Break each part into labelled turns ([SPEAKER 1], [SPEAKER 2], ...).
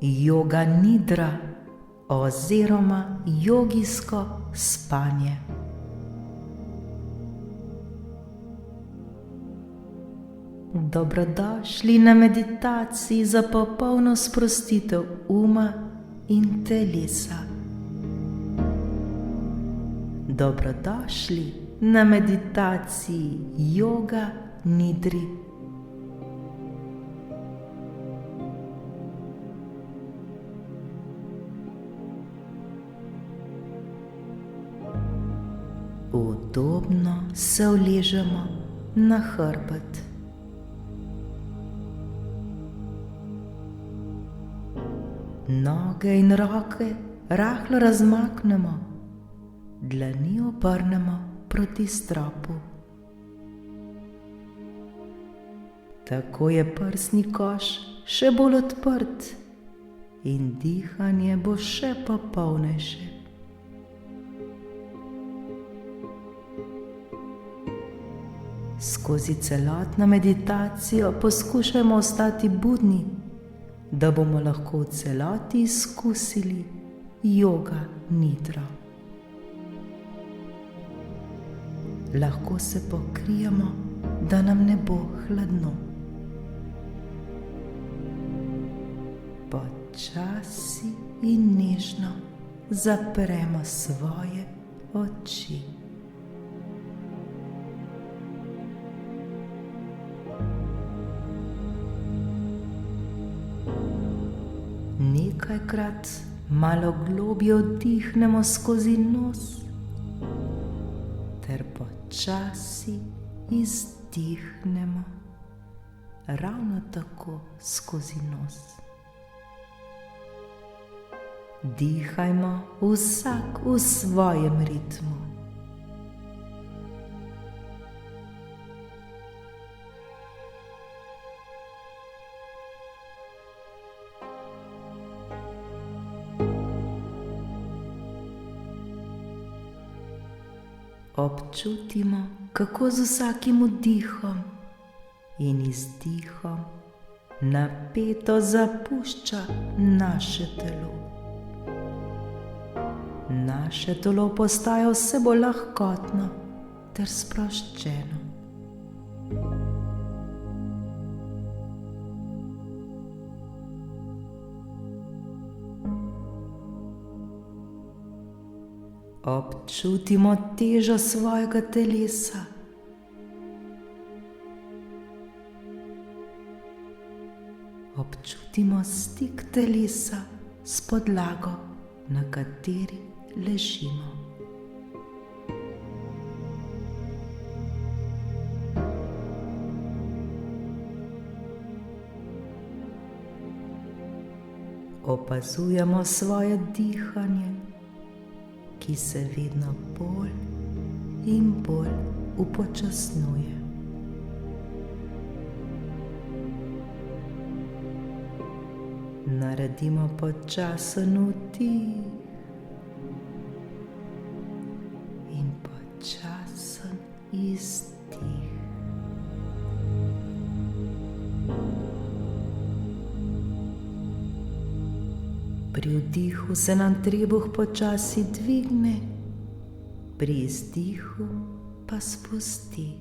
[SPEAKER 1] Joga nidra oziroma jogijsko spanje. Dobrodošli na meditaciji za popolno sprostitev uma in telesa. Dobrodošli na meditaciji Joga Nidri. Udobno se uležemo na hrbet. Noge in roke rahlo razmaknemo, dlani obrnemo proti stropu. Tako je prsni koš še bolj odprt in dihanje bo še popolnejše. Skozi celotno meditacijo poskušajmo ostati budni, da bomo lahko v celoti izkusili Joga Nidro. Lahko se pokrijemo, da nam ne bo hladno. Počasi in nežno zapremo svoje oči. Nekajkrat malo globlje vdihnemo skozi nos ter počasi izdihnemo ravno tako skozi nos. Dihajmo vsak v svojem ritmu. Občutimo, kako z vsakim vdihom in izdihom napeto zapušča naše telo. Naše telo postaja vse bolj lahkotno ter sproščeno. Občutimo težo svojega telesa. Občutimo stik telesa s podlago, na kateri ležimo. Opazujemo svoje dihanje, ki se vedno bolj in bolj upočasnjuje. Naredimo počasen vdih in počasen izdih. Pri vdihu se nam trebuh počasi dvigne, pri izdihu pa spusti.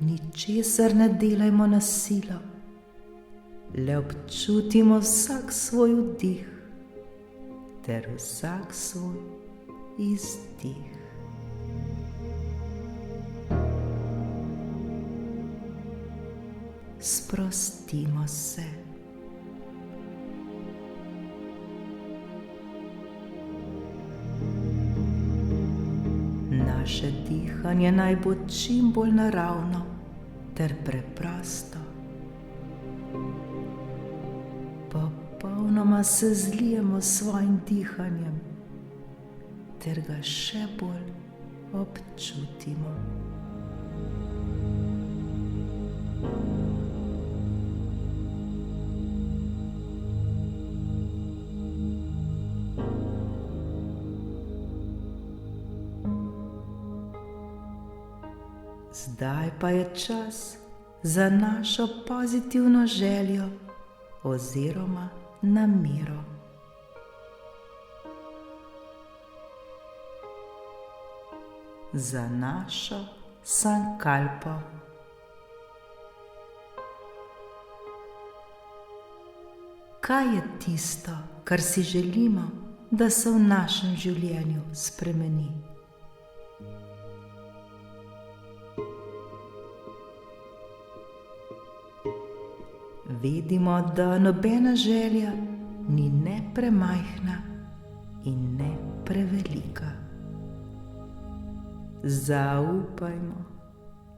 [SPEAKER 1] Ničesar ne delajmo na silo, le občutimo vsak svoj vdih ter vsak svoj izdih. Sprostimo se. Naše dihanje naj bo čim bolj naravno ter preprosto. Popolnoma se zlijemo s svojim dihanjem ter ga še bolj občutimo. Zdaj pa je čas za našo pozitivno željo oziroma namero. Za našo sankalpo. Kaj je tisto, kar si želimo, da se v našem življenju spremeni? Vidimo, da nobena želja ni ne premajhna in ne prevelika. Zaupajmo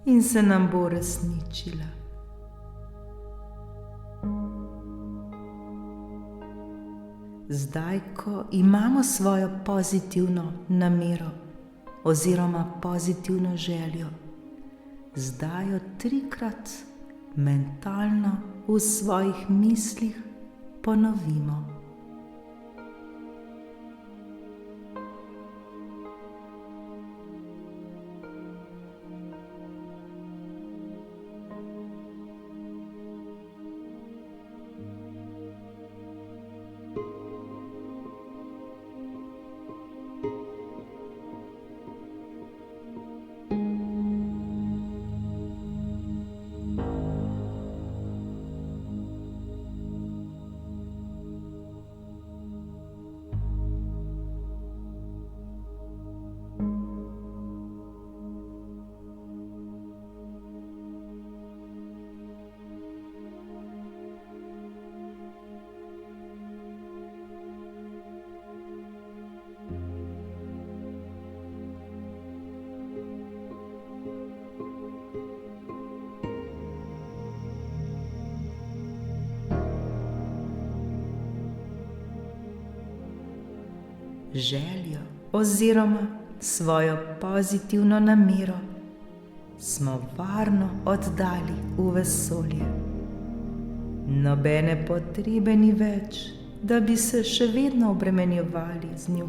[SPEAKER 1] in se nam bo uresničila. Zdaj, ko imamo svojo pozitivno namero oziroma pozitivno željo, zdaj jo 3-krat mentalno v svojih mislih ponovimo. Željo oziroma svojo pozitivno namero smo varno oddali v vesolje. Nobene potrebe ni več, da bi se še vedno obremenjevali z njo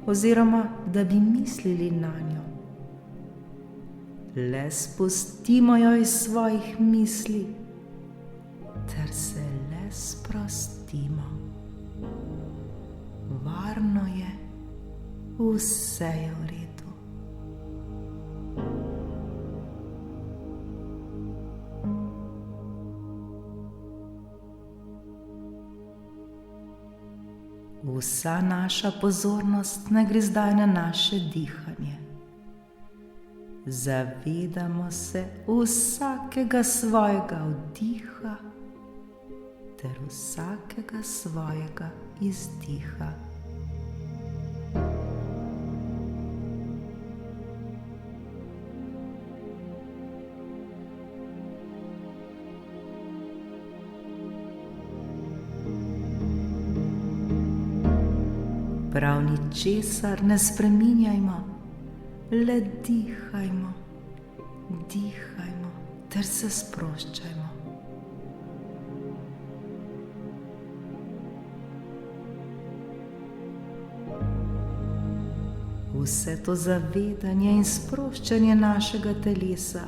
[SPEAKER 1] oziroma da bi mislili na njo. Le spustimo jo iz svojih misli ter se le sprostimo. Varno je, vse je v redu. Vsa naša pozornost naj gre zdaj na naše dihanje. Zavedamo se vsakega svojega vdiha ter vsakega svojega izdiha. Prav ničesar ne spreminjajmo, le dihajmo, dihajmo ter se sproščajmo. Vse to zavedanje in sproščanje našega telesa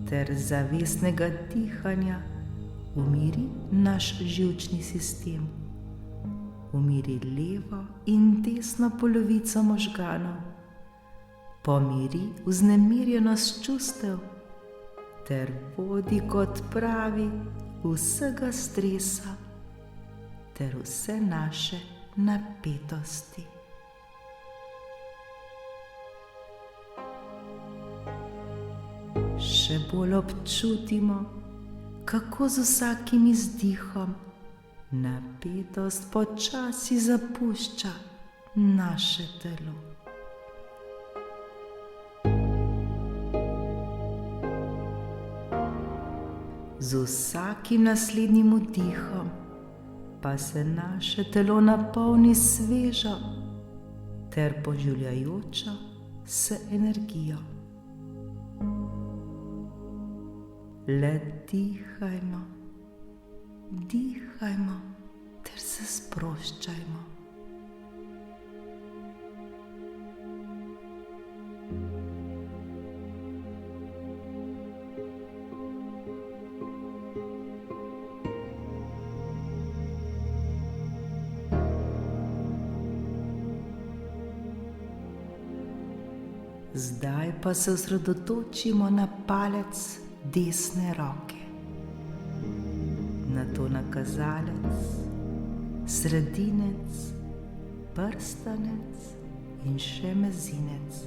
[SPEAKER 1] ter zavestnega dihanja umiri naš živčni sistem, umiri levo in desno polovico možganov, pomiri vznemirjenost čustev ter vodi k odpravi vsega stresa ter vse naše napetosti. Še bolj občutimo, kako z vsakim izdihom napetost počasi zapušča naše telo. Z vsakim naslednjim vdihom pa se naše telo napolni svežo ter poživljajočo se energijo. Le dihajmo, dihajmo ter se sproščajmo. Zdaj pa se osredotočimo na palec desne roke, nato na kazalec, sredinec, prstanec in še mezinec.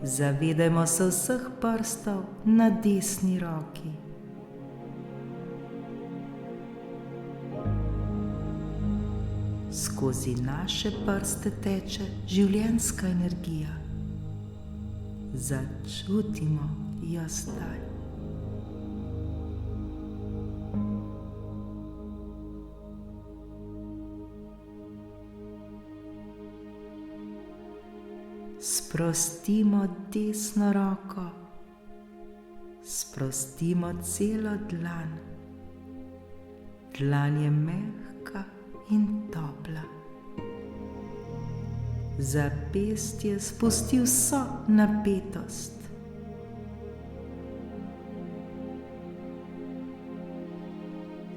[SPEAKER 1] Zavedajmo se vseh prstov na desni roki. Skozi naše prste teče življenjska energija. Začutimo jo zdaj. Sprostimo desno roko, sprostimo celo dlan. Dlan je mehka in topla. Zapestje spusti vso napetost.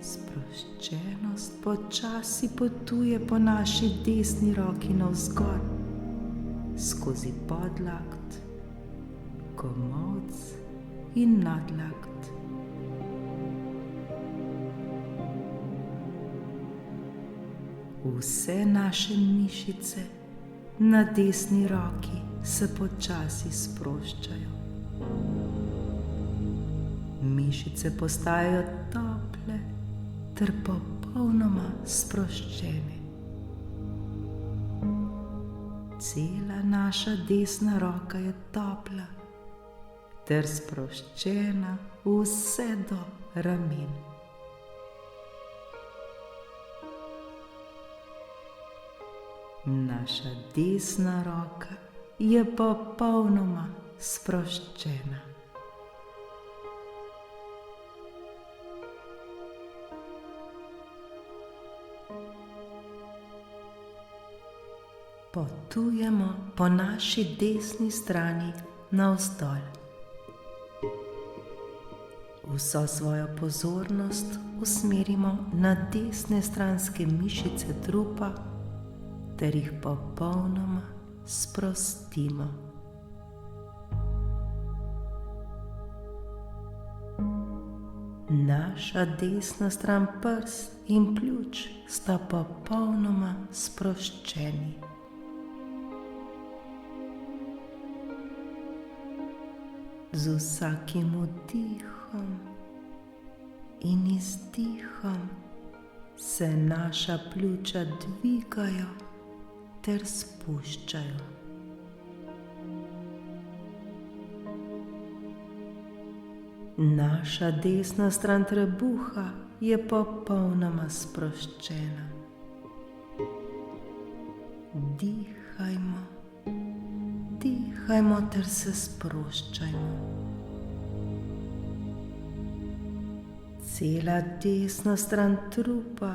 [SPEAKER 1] Sproščenost počasi potuje po naši desni roki navzgor, skozi podlakt, komolec in nadlakt. Vse naše mišice na desni roki se počasi sproščajo. Mišice postajajo tople ter popolnoma sproščene. Cela naša desna roka je topla ter sproščena vse do ramen. Naša desna roka je popolnoma sproščena. Potujemo po naši desni strani navzdol. Vso svojo pozornost usmerimo na desne stranske mišice trupa ter jih popolnoma sprostimo. Naša desna stran prst in pljuč sta popolnoma sproščeni. Z vsakim vdihom in izdihom se naša pljuča dvigajo ter spuščajo. Naša desna stran trebuha je popolnoma sproščena. Dihajmo, dihajmo ter se sproščajmo. Cela desna stran trupa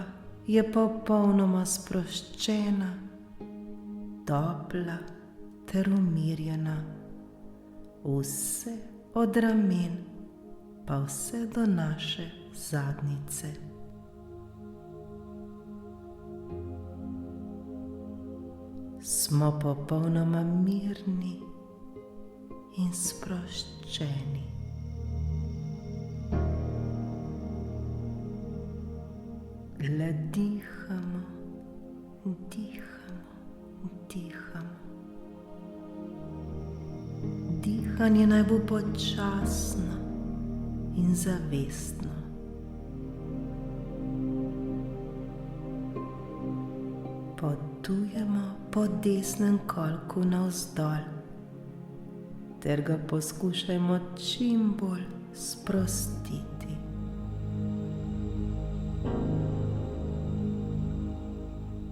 [SPEAKER 1] je popolnoma sproščena, topla ter umirjena. Vse od ramen pa vse do naše zadnjice. Smo popolnoma mirni in sproščeni. Le dihamo, dihamo, dihamo. Dihanje naj bo počasno in zavestno. Potujemo po desnem kolku navzdol ter ga poskušajmo čim bolj sprostiti.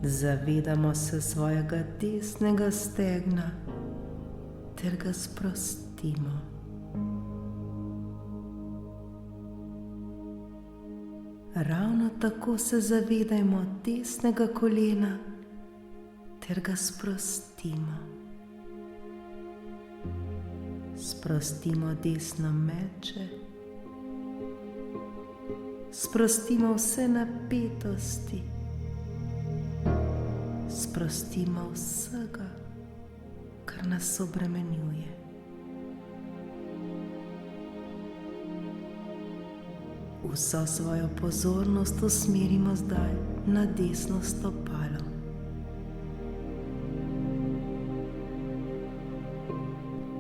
[SPEAKER 1] Zavedamo se svojega desnega stegna ter ga sprostimo. Ravno tako se zavedajmo desnega kolena ter ga sprostimo. Sprostimo desno meče, sprostimo vse napetosti, sprostimo vsega, kar nas obremenjuje. Vso svojo pozornost usmerimo zdaj na desno stopalo.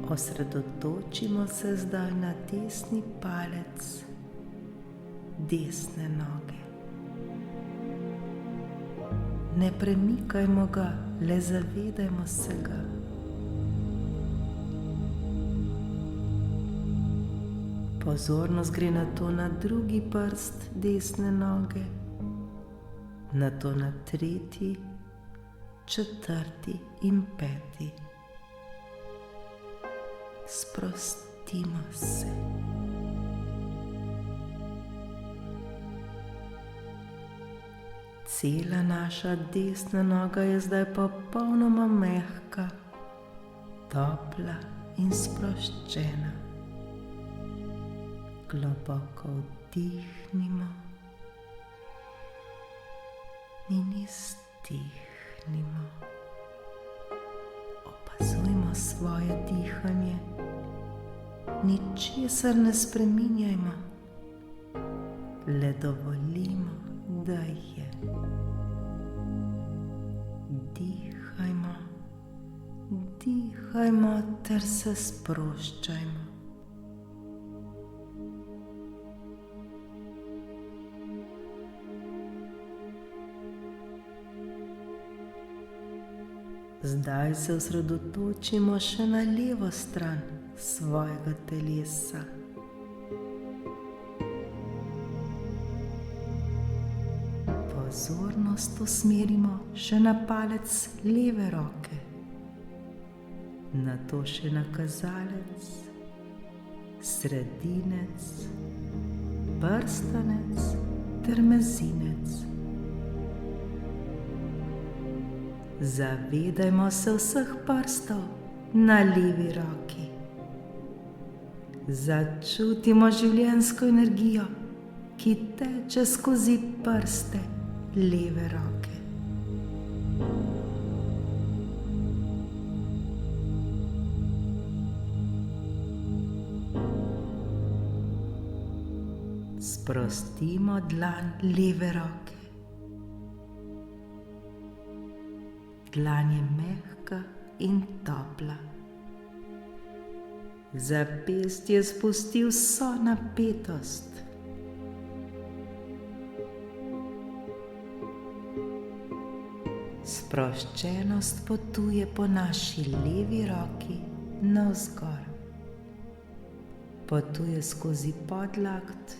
[SPEAKER 1] Osredotočimo se zdaj na desni palec desne noge. Ne premikajmo ga, le zavedajmo se ga. Pozornost gre nato na drugi prst desne noge, nato na tretji, četrti in peti. Sprostimo se. Cela naša desna noga je zdaj popolnoma mehka, topla in sproščena. Globoko vdihnimo in izdihnimo. Opazujmo svoje dihanje, ničesar ne spreminjajmo, le dovolimo, da je. Dihajmo, dihajmo ter se sproščajmo. Zdaj se osredotočimo še na levo stran svojega telesa. Pozornost usmerimo še na palec leve roke, nato še na kazalec, sredinec, prstanec ter mezinec. Zavedajmo se vseh prstov na levi roki. Začutimo življenjsko energijo, ki teče skozi prste leve roke. Sprostimo dlan leve roke. Dlan je mehka in topla. Zapestje spusti vso napetost. Sproščenost potuje po naši levi roki navzgor. Potuje skozi podlakt,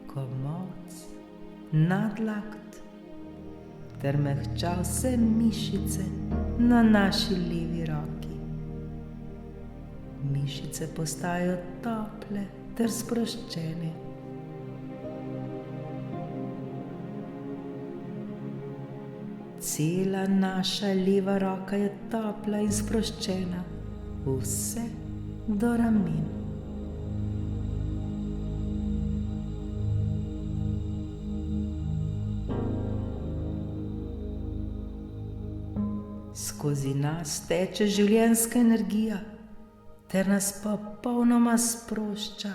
[SPEAKER 1] komolec, nadlakt ter mehča vse mišice na naši levi roki. Mišice postajajo tople ter sproščene. Cela naša leva roka je topla in sproščena, vse do ramen. Skozi nas teče življenjska energija ter nas popolnoma sprošča,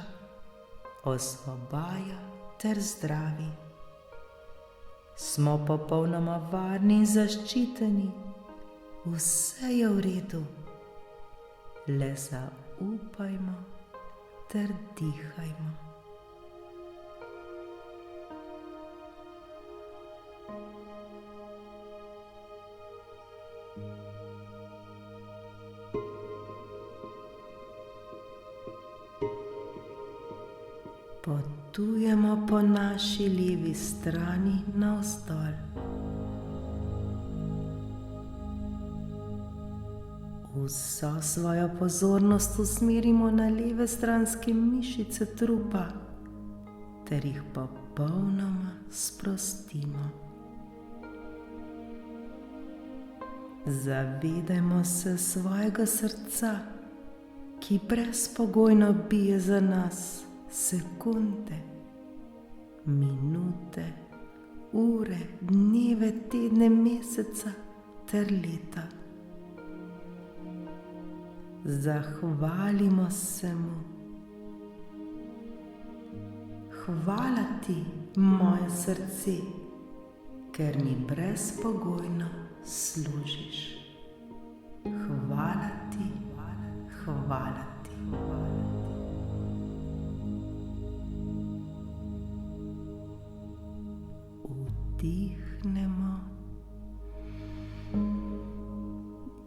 [SPEAKER 1] osvobaja ter zdravi. Smo popolnoma varni in zaščiteni, vse je v redu. Le zaupajmo ter dihajmo. Potujemo po naši levi strani navzdol. Vso svojo pozornost usmerimo na leve stranske mišice trupa ter jih popolnoma sprostimo. Zavedajmo se svojega srca, ki brezpogojno bije za nas sekunde, minute, ure, dneve, tedne, meseca ter leta. zahvalimo se mu. Hvala ti, moje srce, ker mi brezpogojno služiš. Hvala ti, hvala ti. Vdihnemo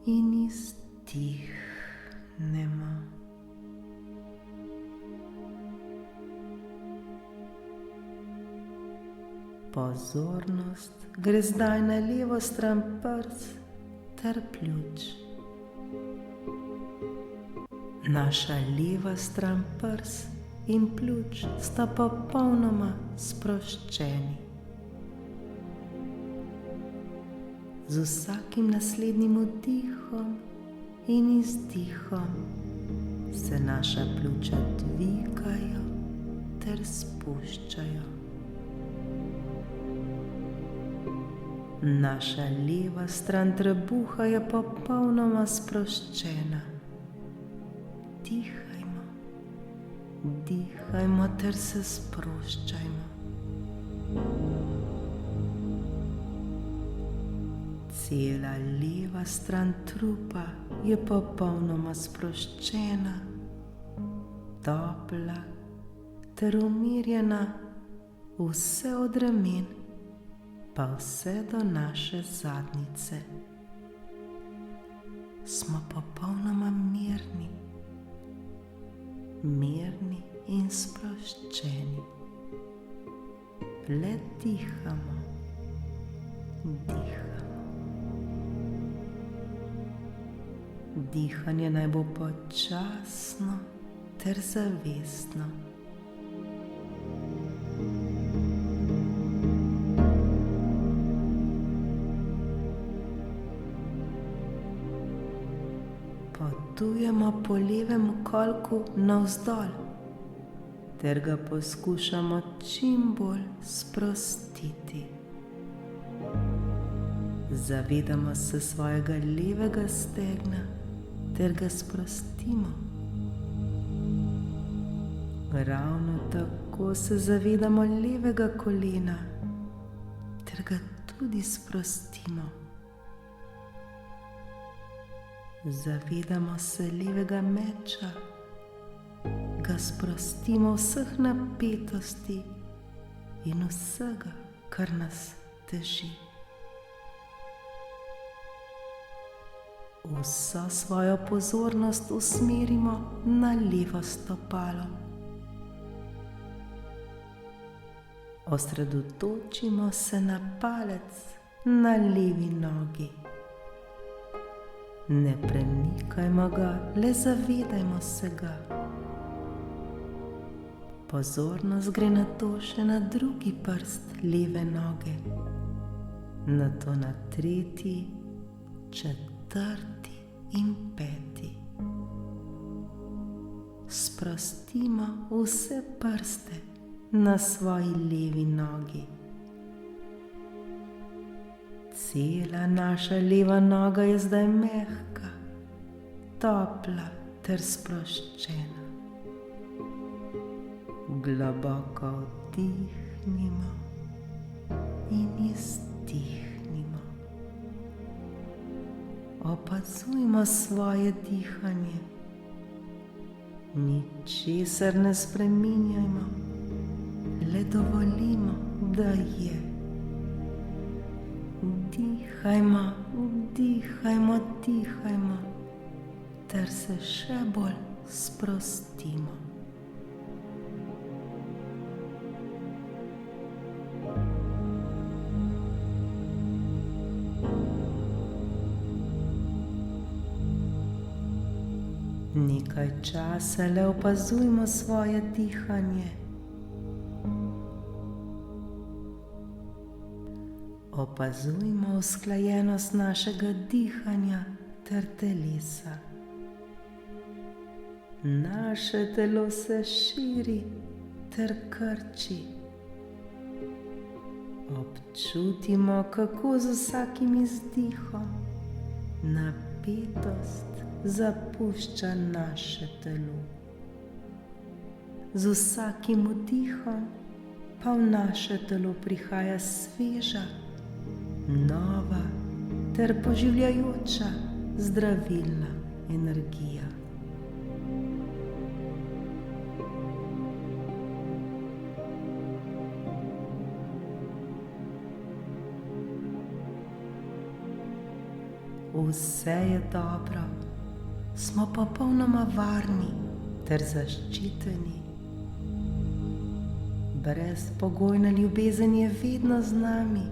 [SPEAKER 1] in izdihnemo. Pozornost gre zdaj na levo stran prst ter pljuč. Naša leva stran prst in pljuč sta popolnoma sproščeni. Z vsakim naslednjim vdihom in izdihom se naša pljuča dvigajo ter spuščajo. Naša leva stran trebuha je popolnoma sproščena. Dihajmo, dihajmo ter se sproščajmo. Cela leva stran trupa je popolnoma sproščena, topla ter umirjena, vse od ramen pa vse do naše zadnjice. Smo popolnoma mirni, mirni in sproščeni. Le dihamo, dihamo. Dihanje naj bo počasno ter zavestno. Potujemo po levem kolku navzdol ter ga poskušamo čim bolj sprostiti. Zavedamo se svojega levega stegna ter ga sprostimo. Ravno tako se zavedamo levega kolena ter ga tudi sprostimo. Zavedamo se levega meča, ga sprostimo vseh napetosti in vsega, kar nas teži. Vso svojo pozornost usmerimo na levo stopalo. Osredotočimo se na palec na levi nogi. Ne premikajmo ga, le zavedajmo se ga. Pozornost gre nato še na drugi prst leve noge, nato na tretji, četrti in peti. Sprostimo vse prste na svoji levi nogi. Cela naša leva noga je zdaj mehka, topla ter sproščena. Globoko vdihnimo in izdihnimo. Opazujmo svoje dihanje. Ničesar ne spreminjajmo, le dovolimo, da je. Dihajmo, dihajmo, dihajmo, ter se še bolj sprostimo. Nekaj časa le opazujmo svoje dihanje. Opazujmo usklajenost našega dihanja ter telesa. Naše telo se širi ter krči. Občutimo, kako z vsakim izdihom napetost zapušča naše telo. Z vsakim vdihom pa v naše telo prihaja sveža, nova ter poživljajoča zdravilna energija. Vse je dobro, smo popolnoma varni ter zaščiteni. Brezpogojna ljubezen je vedno z nami.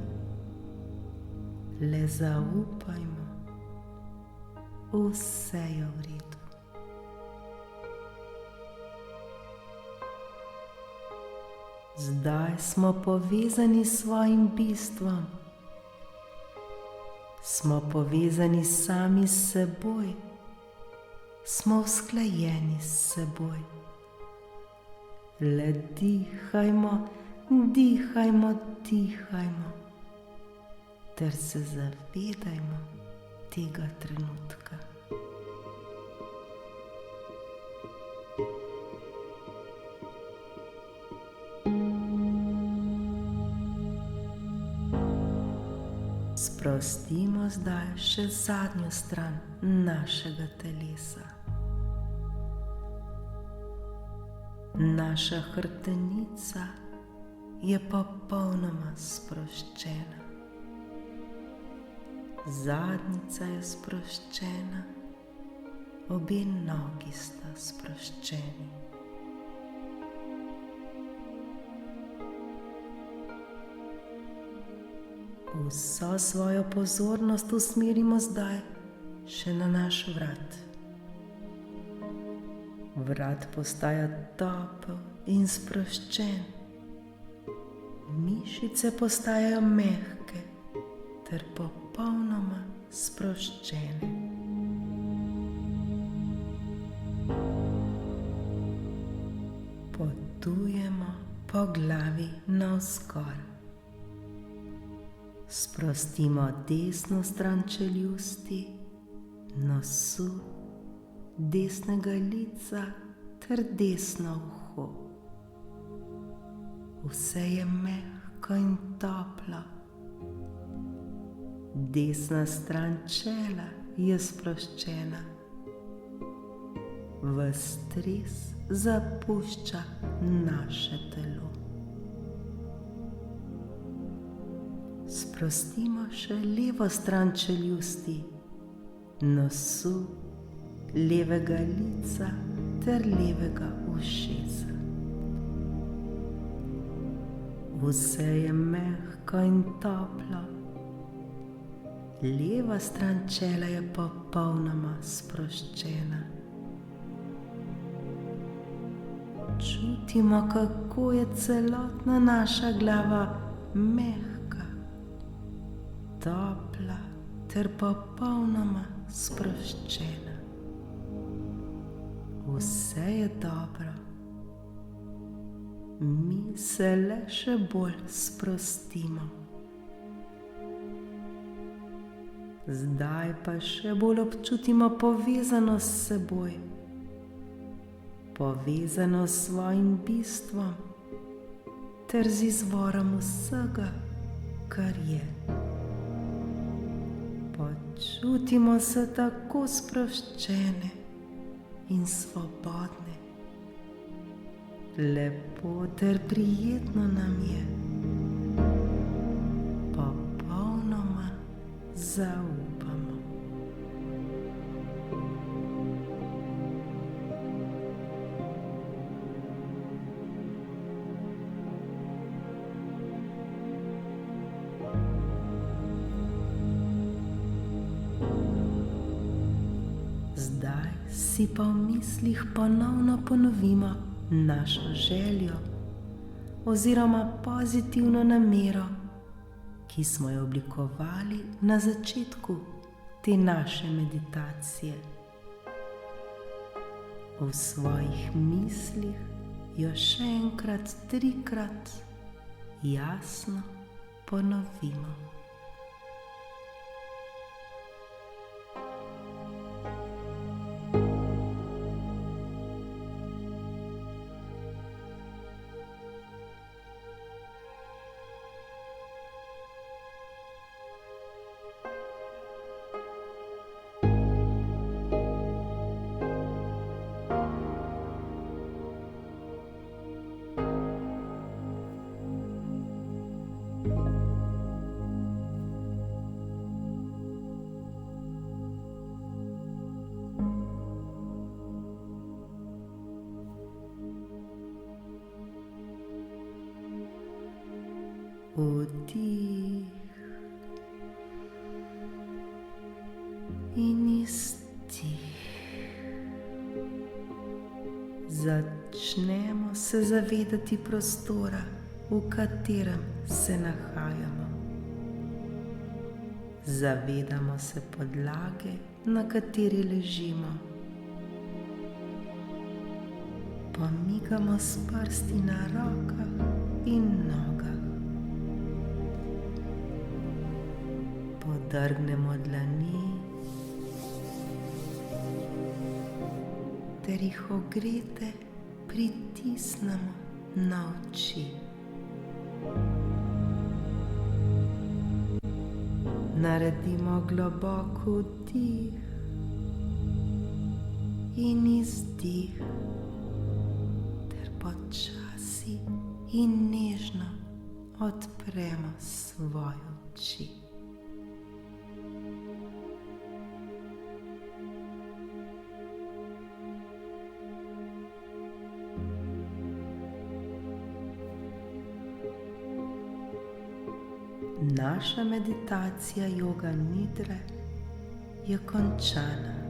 [SPEAKER 1] Le zaupajmo, vse je v redu. Zdaj smo povezani s svojim bistvom. Smo povezani sami s seboj, smo usklajeni s seboj. Le dihajmo, dihajmo, dihajmo, ter se zavedajmo tega trenutka. Sprostimo zdaj še zadnjo stran našega telesa. Naša hrbtenica je popolnoma sproščena. Zadnjica je sproščena, obe nogi sta sproščeni. Vso svojo pozornost usmerimo zdaj še na naš vrat. Vrat postaja topel in sproščen. Mišice postajajo mehke ter popolnoma sproščene. Potujemo po glavi navzgor. Sprostimo desno stran čeljusti, nosu, desnega lica ter desno uho. Vse je mehko in toplo. Desna stran čela je sproščena. Ves stres zapušča naše telo. Sprostimo še levo stran čeljusti, nosu, levega lica ter levega ušesa. Vse je mehko in toplo. Leva stran čela je popolnoma sproščena. Čutimo, kako je celotna naša glava mehka, topla ter popolnoma sproščena. Vse je dobro. Mi se le še bolj sprostimo. Zdaj pa še bolj občutimo povezanost s seboj, povezanost s svojim bistvom ter z izvorom vsega, kar je. Počutimo se tako sproščene in svobodne. Lepo ter prijetno nam je. Popolnoma zaupamo. Zdaj si pa v mislih ponovno ponovimo našo željo oziroma pozitivno namero, ki smo jo oblikovali na začetku te naše meditacije. V svojih mislih jo še enkrat, trikrat jasno ponovimo. Vdih in izdih. Začnemo se zavedati prostora, v katerem se nahajamo. Zavedamo se podlage, na kateri ležimo. Pomigamo s prsti na rokah in nogah. Podrgnemo dlani ter jih ogrete pritisnemo na oči. Naredimo globok vdih in izdih ter počasi in nežno odpremo svoje oči. Naša meditacija joga nidre je končana.